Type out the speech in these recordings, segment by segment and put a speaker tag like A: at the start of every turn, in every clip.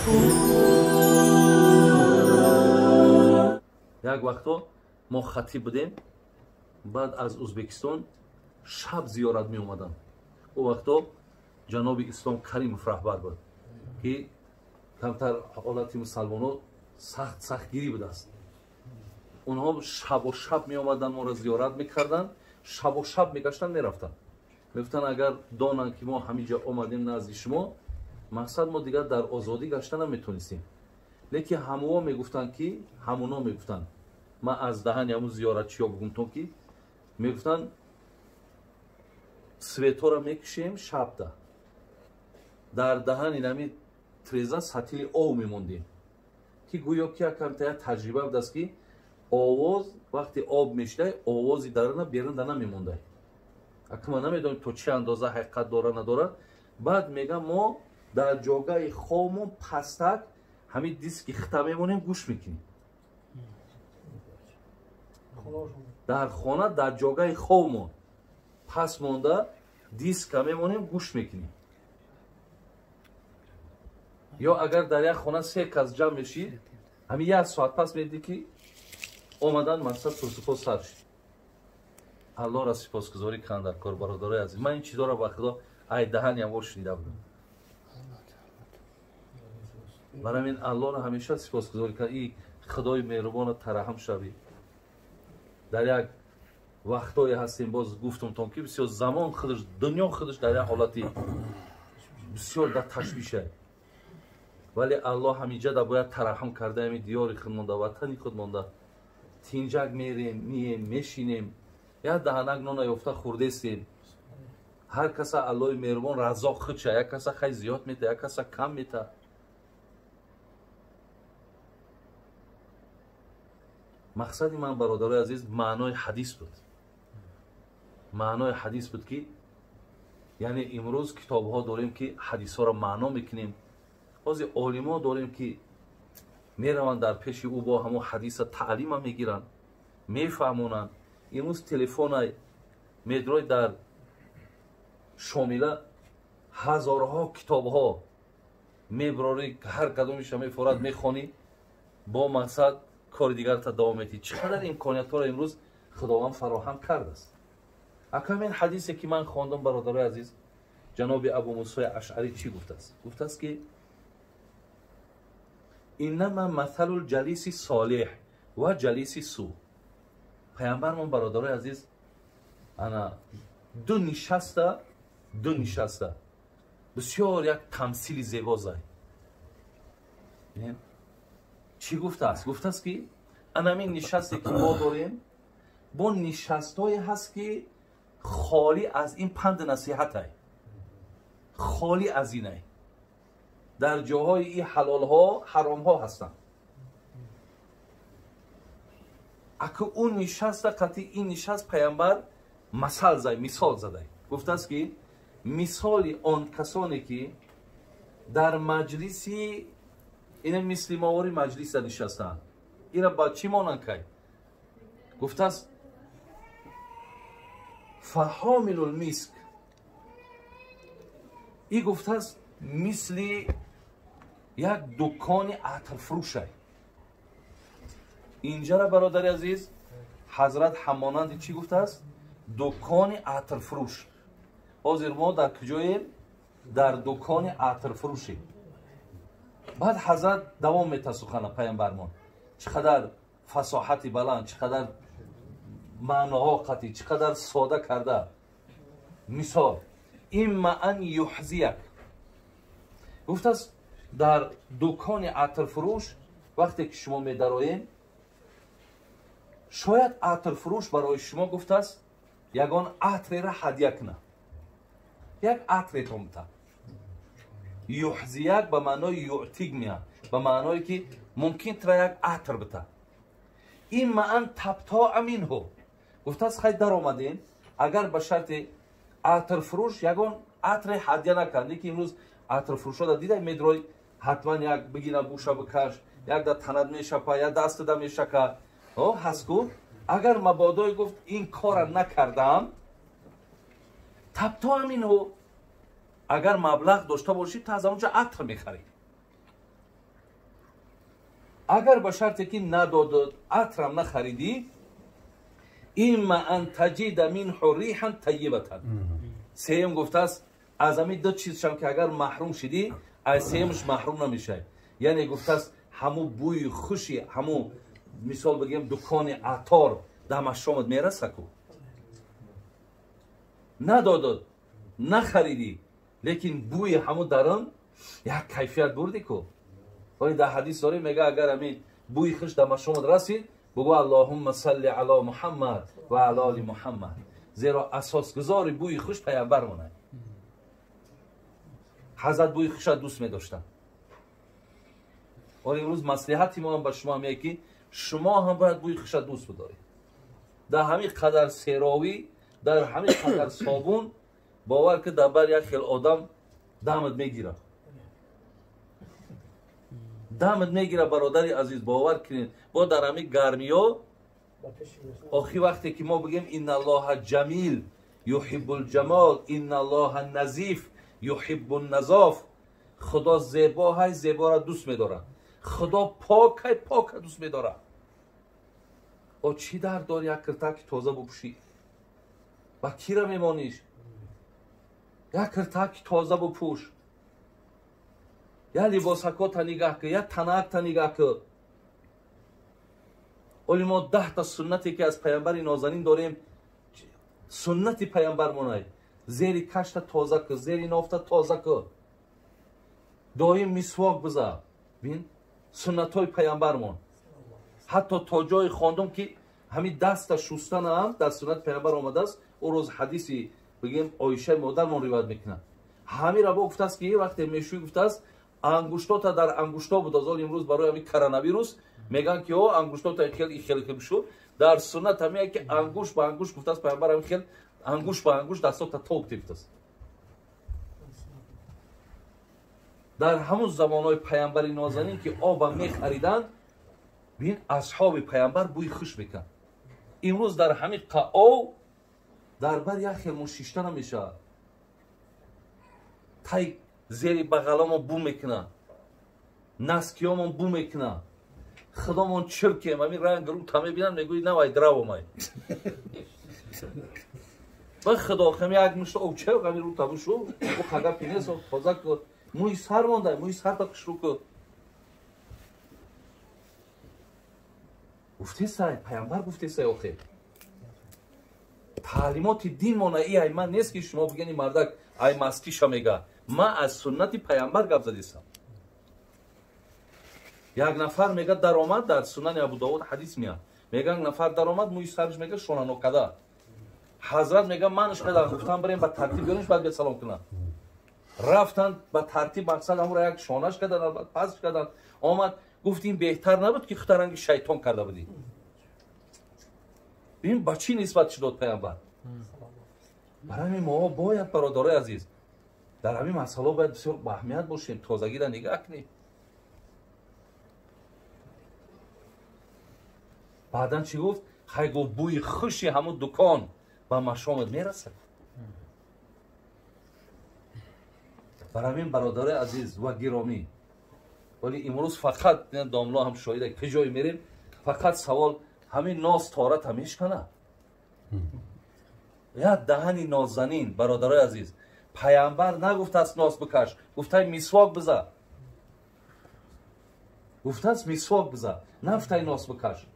A: یک وقتا ما خطیب بودیم، بعد از ازبکستان شب زیارت می اومدن. او وقتا جناب اسلام کریمов رهبر بود که کمتر حالت مسلمانان سختگیری بود است. اونها شب و شب می آمدن ما را زیارت میکردن، شب و شب میگشتن میرفتن. میگفتن اگر دانن که ما همینجا آمدیم نزد شما، مقصد ما دیگر در آزادی گشتن نمیتونستیم. لیکن همونا میگفتن ما از دهن همون زیارتچی ها بگم تو که میگفتن سویتو را میکشیم شب ده در دهن اینمی تریزه سطیل آو میموندیم که گویا که کمتر تجربه بود است که آواز وقتی آب میشته آوازی درنا بیرون دنا میمونده. اما نمیدونیم تو چه اندازه حقیقت داره نداره. بعد میگم ما در جاگه خامون پستک همین دیسک خطا میمونیم گوش میکنیم. در خانه در جاگه خامون پس مونده دیسک میمونیم گوش میکنیم. یا اگر در یک خانه 3 کس جمع میشید همین 1 ساعت پس میدی که اومدن مقصد پرسپوس سر شد. الله را سپاسگزاری کنم در کار برادرای عزیز. من این چیزا را با خدا ای دهنی هم شنیده بودم. برای این الله را همیشه سپاسگزاری کنم. این خدای مهربان ترحم شوی. در یک وقتایی هستیم باز گفتم تا که بسیار زمان خودش دنیا خودش در یک حالتی بسیار در تشویشه. ولی الله همینجا دا باید ترحم کرده. همین دیار خود مونده، وطنی خود مونده. تینجک میریم میشینیم یا دهنک نان یافته خورده استیم. هر کس الله مهربان رزاق خودشه. یک کس خیلی زیاد میده، یک کس کم میده. مقصد من برادرای عزیز معنای حدیث بود. معنای حدیث بود که یعنی امروز کتاب ها داریم که حدیث ها را معنا میکنیم. بعضی عالما داریم که میروند در پیش او با همون حدیث تعلیم هم میگیرن، میفهمونن. امروز تلفن میدروی در شامله هزارها کتاب ها میبراری، هر کدومش میفورد میخوانی، با مقصد کار دیگر تا دوام میدی. چقدر امکانیت ها را امروز خداوند فراهم کرده است. اکمل حدیثی که من خواندم برادرای عزیز، جناب ابو موسی اشعری چی گفته است؟ گفته است که اینما مثل الجلیس صالح و جلیس سو. پیامبرمون برادرای عزیز انا دو نشسته بسیار یک تمثیل زیبا زای. چی گفته است؟ گفته است که انامین نشستی که ما داریم با نشستایی هست که خالی از این پند نصیحت های، خالی از اینه. در جاهای این حلال ها حرام ها هستن. اگه اون نشست قطعی این نشست پیامبر مثال زده. گفته است که مثال آن کسانی که در مجلسی این مثل ماوری مجلس نشستن این را با چی مانند که گفته است فحامل المسک. این گفته است مثل یک دکان عطر فروش است. اینجا را برادر عزیز حضرت همانند چی گفته است؟ دکان عطر فروش. حاضر ما در کجاییم؟ در دکان عطر فروشی. بعد حضرت دوام میته سخن پیامبرمان. چقدر فصاحتی بلند، چقدر معناها قطعی، چقدر ساده کرده. مثال اما ان یحزیک. گفته است در دکان عطر فروش وقتی که شما میدرایین شاید عطر فروش برای شما گفته است یگان عطر را هدیه کنه. یک عطر تو میده. یحزیک به معنای یعتیق میاد، به معنای که ممکن تر یک عطر بده. این معنی تبتاع منه. گفته است خیلی در آمدین اگر به شرط عطر فروش یگان عطر هدیه نکنی که امروز عطر فروش ها دیده میدروی حتما یک بگیره بوشه بکش، یک در تند میشپه، یک دست ده میشکه. هست کو اگر مبادای گفت این کار نکردم تبتاع منه. اگر مبلغ داشته باشید تا از اونجا عطر میخرید. اگر به شرطی که نداد عطرم نخریدی اما ان تجد منه ریحا طیبه. سیم گفته است از همین دو چیزشم که اگر محروم شدی از سیمش محروم نمیشه. یعنی گفته است همو بوی خوشی، همو مثال بگیم دکان عطار در مشامت میرسه کو ندادد نخریدی لیکن بوی همو درون یک کیفیت بردی کو. ولی در حدیث داره میگه اگر همین بوی خوش در مشامت رسید بگو اللهم صل علی محمد و علی آل محمد، زیرا اساسگذار بوی خوش پیامبر مونه. حضرت بوی خوش دوست می داشتن. ولی امروز مصلحت ما هم به شما میگه که شما هم باید بوی خوش دوست بدارید. در همین قدر سیراوی، در همین قدر صابون، باور که در بر یک خیل آدم دمت میگیره. دمت میگیره برادری عزیز، باور کنید. با در همین گرمی ها آخی وقتی که ما بگیم این الله جمیل یحب الجمال، این الله نظیف یحب النظاف، خدا زیبا های زیبا را دوست میداره، خدا پاک های پاک را دوست میداره. او چی درد داری یک کرتک تازه بپوشی؟ با کی را میمانیش؟ یک کرتک تازه بپوش، یا لباسکا تا نگاه که، یا تنک تا نگاه که. ولی ما 10 تا سنتی که از پیامبر نازنین داریم، سنت پیامبر مونه. زیر کشت تازه که، زیر نافت تازه که، دایم مسواک بزن. بین سنت های پیامبر مون. حتی تا جای خواندم که همین دست شستن هم در سنت پیامبر آمده است. او روز حدیثی بگیم عایشه مادرمون روایت میکنه. همین را گفته است که یه وقت میشوی گفته است انگشتات در انگشتا بود. از امروز برای همین کرونا ویروس میگن که او انگشتات خیلی بشو. در سنت همیه که انگشت با انگشت گفته است پیامبر همین خیلی انگشت با انگشت دستات تا توق گرفته است. در همون زمانهای پیامبر نازنین که آب میخریدن، ببین اصحاب پیامبر بوی خوش میکن. امروز در همین قاو در بر یک خیل مشیشته نمیشه. تای زیر بغلامون بو میکنه، نسکیامون بو میکنه، خدامون چرکیم همین رنگ رو تا میبینن میگوی نوای درو مای با خدا خمی یک مشت او چه همین رو تا بشو او خدا پینیس و خوزک موی سر مونده، موی سر تا کشرو که گفته سای پیامبر گفته سای آخه تعلیمات دین مونه ای من نیست که شما بگنی مردک ای مسکیشا میگه. من از سنت پیامبر گپ زدیستم. یک نفر میگه در آمد در سنن ابو داود حدیث میاد، میگه نفر در آمد موی سرش میگه شونانو کده. حضرت میگه منش کده گفتم بریم با ترتیب بیارنش بعد بیاد سلام کنن. رفتن با ترتیب مقصد همون را یک شانش کردن پسش کردن. آمد گفتیم بهتر نبود که خطرنگ شیطان کرده بودی. ببین با چی نسبت شد پیامبر. برای ما باید برادرای عزیز در همین مسئله باید بسیار با اهمیت باشیم، تازگی را نگاه کنیم. بعدن چی گفت؟ خیلی بوی خوشی همون دکان با مشامت میرسه. برای همین برادرای عزیز و گرامی، ولی امروز فقط داملا هم شاهده که جای میریم فقط سوال همین ناز تارت همیش کنه. یا دهنی نازنین برادرای عزیز، پیامبر نگفته است ناز بکش، گفته مسواک بزن. گفته است مسواک بزن، نگفته ناز بکش.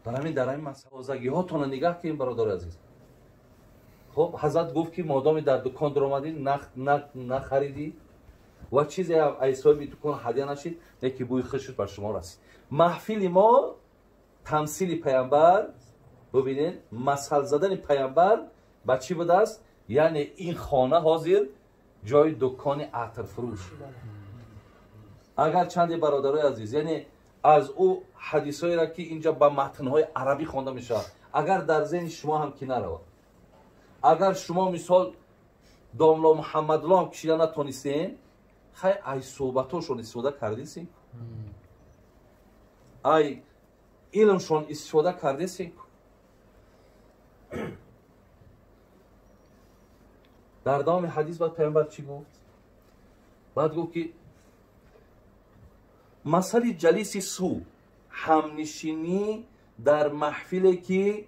A: برای همین در این مسئله هاتون نگاه کنیم برادرای عزیز. خب حضرت گفت که مادامی در دکان در آمدی نخریدی و چیزی ایسایی دکان هدیه نشید لیکن بوی خوشش بر شما رسید. محفل ما تمثیل پیامبر، ببینید مثل زدن پیامبر با چی بوده است؟ یعنی این خانه حاضر جای دکان عطر فروش. اگر چند برادرای عزیز یعنی از او حدیثایی را که اینجا با متنهای عربی خوانده میشه اگر در ذهن شما هم که نرود، اگر شما مثال داملا محمد الله هم کشیده نتونستین، خیلی ای صحبتاشون استفاده کردیسین، ای علمشون استفاده کردیسین. در دام حدیث بعد پیامبر چی گفت؟ بعد گفت که مسئله جلیسی سو همنشینی در محفلی که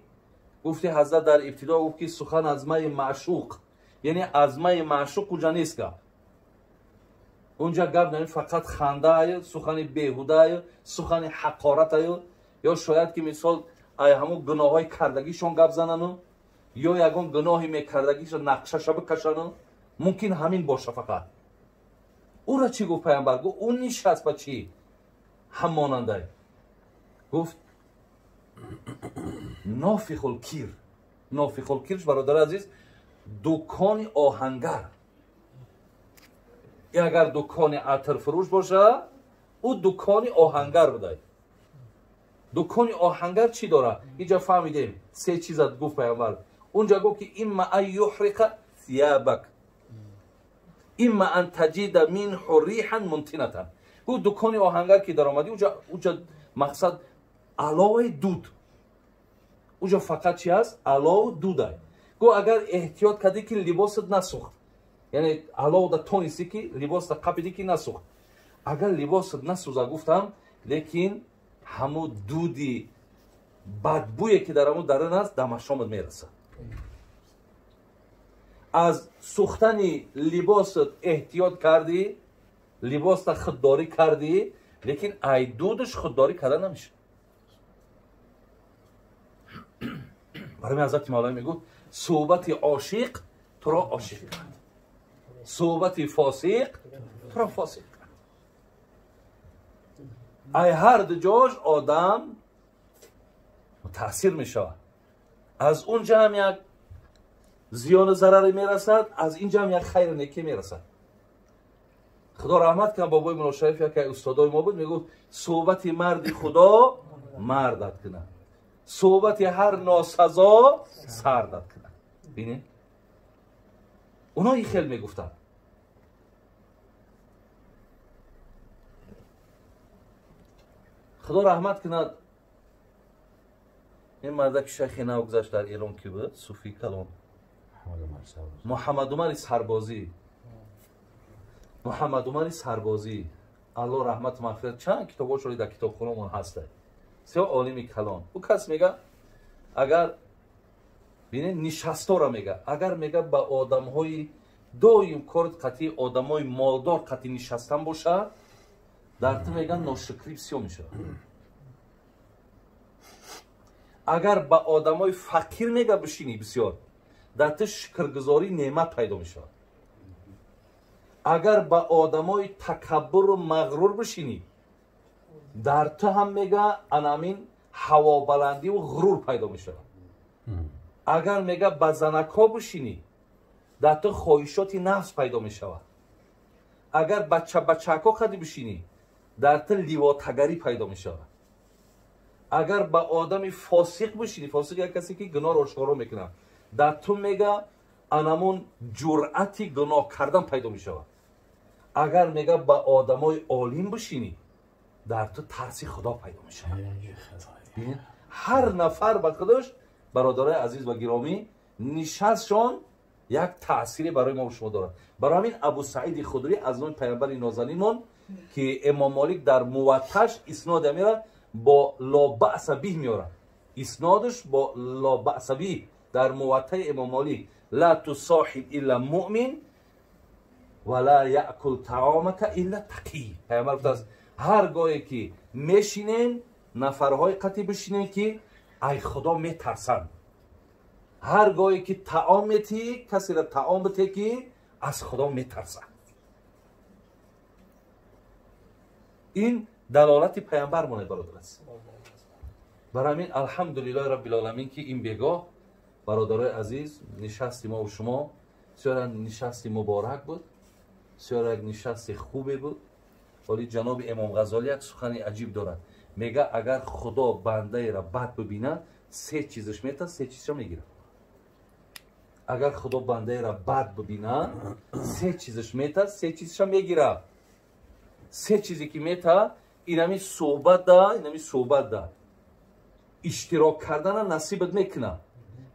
A: گفتی حضرت در ابتدا گفت که سخن از مای معشوق، یعنی از مای معشوق کجا نیست که اونجا گپ نمی فقط خنده ای، سخن بیهوده ای، سخن حقارت ای، یا شاید که مثال ای همون گناه های کردگیشون گپ زنن یا یگان گناهی میکردگیش نقشش بکشن، ممکن همین باشه. فقط او را چی گفت پیامبر؟ گفت اون نشست با چی هماننده، گفت نافخ الکیر. نافخ الکیرش برادر عزیز دکان آهنگر. اگر دکان عطر فروش باشه او دکان آهنگر بوده. دکان آهنگر چی داره؟ اینجا فهمیدیم سه چیز گفت پیامبر. اونجا گفت که اما ان یحرق ثیابک اما ان تجد منه ریحا منتنه. او دکان آهنگر که در آمدی اونجا مقصد علاوه دود، اونجا فقط چی هست؟ علاوه دوده. گو اگر احتیاط کردی که لباست نسوخت، یعنی علاوه دا تونیستی که لباس دا قپیدی که نسوخت، اگر لباست نسوزه گفتم لیکن همو دودی بدبویی که در همون درن است دمشامت میرسه. از سوختن لباست احتیاط کردی، لباس تا خودداری کردی، لیکن ای دودش خودداری کردن نمیشه. برای حضرت مولا میگو صحبت عاشق تو را عاشق کرد، صحبت فاسق تو را فاسق کرد. ای هر دو جاش آدم متاثر میشه. از اونجا هم یک زیان و ضرری میرسد، از اینجا هم یک خیر و نیکی میرسد. خدا رحمت کنه بابای مولا شریف یک استادای ما بود، میگفت صحبت مرد خدا مردت کنه، صحبت هر ناسزا سردت کنه. بینید اونا این خیلی میگفتن. خدا رحمت کنه این مرد که شیخ نو گذشت در ایران کی بود؟ صوفی کلام محمد عمر سربازی. محمد عمر سربازی الله رحمت مغفرت، چند کتاباش رو در کتابخونه‌مون هسته. سیاه عالم کلان. او کس میگه اگر بینه نشستا را میگه، اگر میگه با آدم های دویم کارت قطعی آدم های مالدار قطعی نشستن باشه، در تو میگن ناشکری بسیار میشه. اگر با آدم های فقیر میگه بشینی بسیار، در تو شکرگزاری نعمت پیدا میشه. اگر با آدم های تکبر و مغرور بشینی، در تو هم میگه انامین هوابلندی و غرور پیدا میشه. اگر میگه با زنکا بشینی، در تو خواهشات نفس پیدا میشه. اگر بچه‌ها خدی بشینی، در تو لیواتگری پیدا میشه. اگر با آدم فاسق بشینی، فاسق یک کسی که گناه رو آشکارا میکنه، در تو میگه انامون جرأتی گناه کردن پیدا میشه. اگر میگه با آدمای عالم بشینی، در تو ترس خدا پیدا میشه. هر نفر با خودش برادرای عزیز و گرامی نشستشان یک تأثیری برای ما و شما دارد. برای همین ابو سعید خدری از نام پیامبر نازنینمون که امام مالک در موطأش اسناد میاره با لا بأس به میاره، اسنادش با لا بأس به در موطأ امام مالک لا تصاحب الا مؤمن ولا یأکل طعامک الا تقی. پیامبر گفت هر گاهی که میشینین نفرهای قطعی بشینین که ای خدا میترسن. هر گاهی که طعام میتی، کسی را طعام بده که از خدا میترسن. این دلالت پیامبر مونه برادر است. برای همین الحمدلله رب العالمین که این بگاه برادرای عزیز نشست ما و شما سیاره نشست مبارک بود، سیاره نشست خوبی بود. ولی جناب امام غزالی یک سخن عجیب دارد، میگه اگر خدا بنده را بد ببینه سه چیزش میته، سه چیزش میگیره. اگر خدا بنده را بد ببینه سه چیزش میته، سه چیزش میگیره. سه چیزی که میته اینمی صحبت ده، اینمی صحبت ده، اشتراک کردن نصیبت میکنه،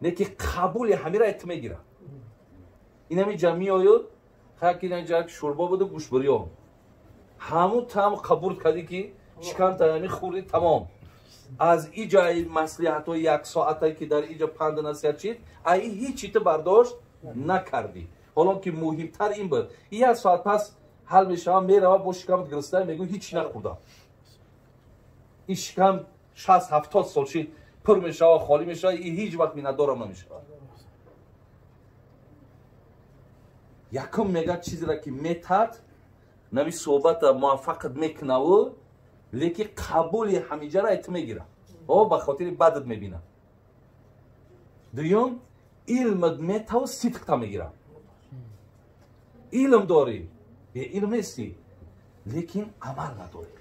A: نه که قبول همه را ات میگیره. اینمی جمعی آید خیلی اینجا یک شوربا بوده گوش بریام، ҳамун таъм қабул кардӣ ки шикам таями хӯрдӣ тамом. از اینجا مصلحت و یک ساعته که در اینجا پند نصیحت چید ای هیچی تو برداشت نکردی. حالا که مهمتر این بود یک ساعت پس حل میشه میره با شکمت گرسنه میگو هیچی نخوردم. این شکم 60-70 سال شد پر میشه و خالی میشه این هیچ وقت ندارم نمیشه. یکم میگه چیزی را که میتد نمی صحبت موفقت میکنه و لیکن قبول همیشه را ات میگیره او به خاطر بدت میبینه. دوم علمت میتاو صدق تا میگیره. علم داری به علم نیستی لیکن عمل نداری.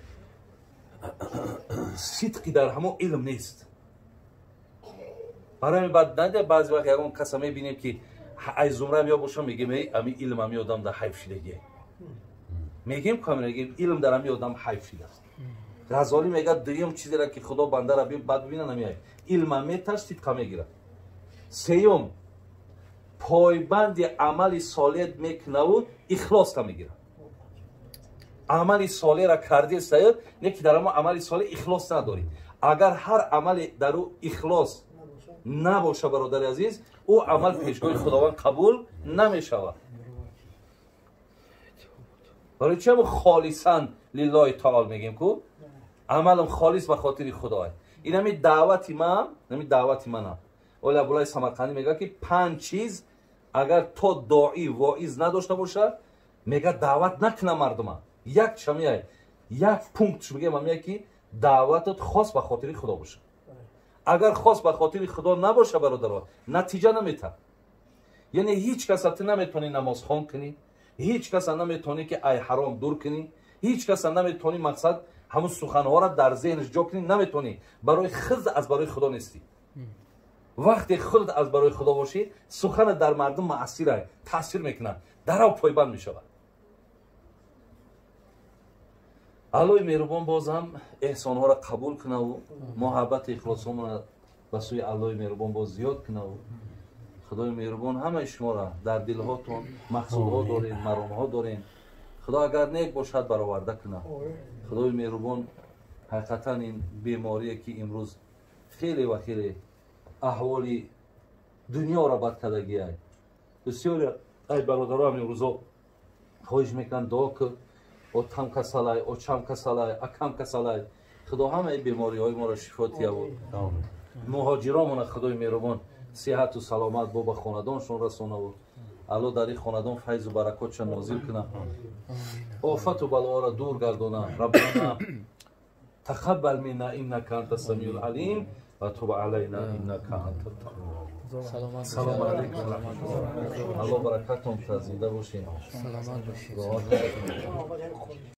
A: صدقی در همون علم نیست. برای بعد نده بعضی وقت یکون کسا میبینیم که ای زمره میا باشم میگیم امی علم همی آدم در حیف شدگیه. میگیم کامل علم در همی آدم حیف شده است. غزالی میگه دویم چیزی را که خدا بنده را بعد ببینه نمیاد علم میتاش صدق میگیره. سیوم پایبند عمل صالح میکنه و اخلاص تا میگیره. عمل صالح را کردی سید نه که در ما عمل صالح اخلاص نداری. اگر هر عمل در او اخلاص نباشه برادر عزیز او عمل پیشگاه خداوند قبول نمیشود. برای چه خالصا لله تعالی میگیم که عملم خالص به خاطر خداه. این همی دعوت من اولی ابوالای سمرقندی میگه که 5 چیز اگر تو داعی واعظ نداشته باشه میگه دعوت نکنه مردم. یک چمیه یک پونکت میگه من میگه که دعوتت خاص به خاطر خدا باشه. اگر خاص به خاطر خدا نباشه برادران نتیجه نمیده. یعنی هیچ کس تو نمیتونی نماز خوان کنی، هیچ کس نمیتونی که ای حرام دور کنی، هیچ کس نمیتونی مقصد همون سخنها را در ذهنش جا کنی نمیتونی. برای خود از برای خدا نیستی. وقتی خود از برای خدا باشی سخن در مردم مؤثر تاثیر میکنه در او پایبند میشود. الهی مهربان باز هم احسان ها را قبول کنه و محبت اخلاص ها به سوی الهی مهربان باز زیاد کنه و خدای مهربان همه شما را در دل هاتون مقصود ها دارین، مرام ها دارین. خدا اگر نیک باشد برآورده کنه. خدای مهربان حقیقتا این بیماری که امروز خیلی و خیلی احوال دنیا را بد کردگی است. بسیاری ای برادران امروزا خواهش میکنن دعا که او تم کسالای او چم کسالای اکم کسالای خدا همه بیماری های ما را شفا دهد و مهاجران خدای مهربان صحت و سلامت با خاندانشون رسونه و الله در این خاندان فیض و برکاتش نازل کنه. آفت و بلا را دور گردونه. ربنا تقبل منا انك انت السميع العليم وتب علينا انك انت التواب. سلام علیکم و رحمت الله. الله برکاتتون زنده باشین. سلامت باشید.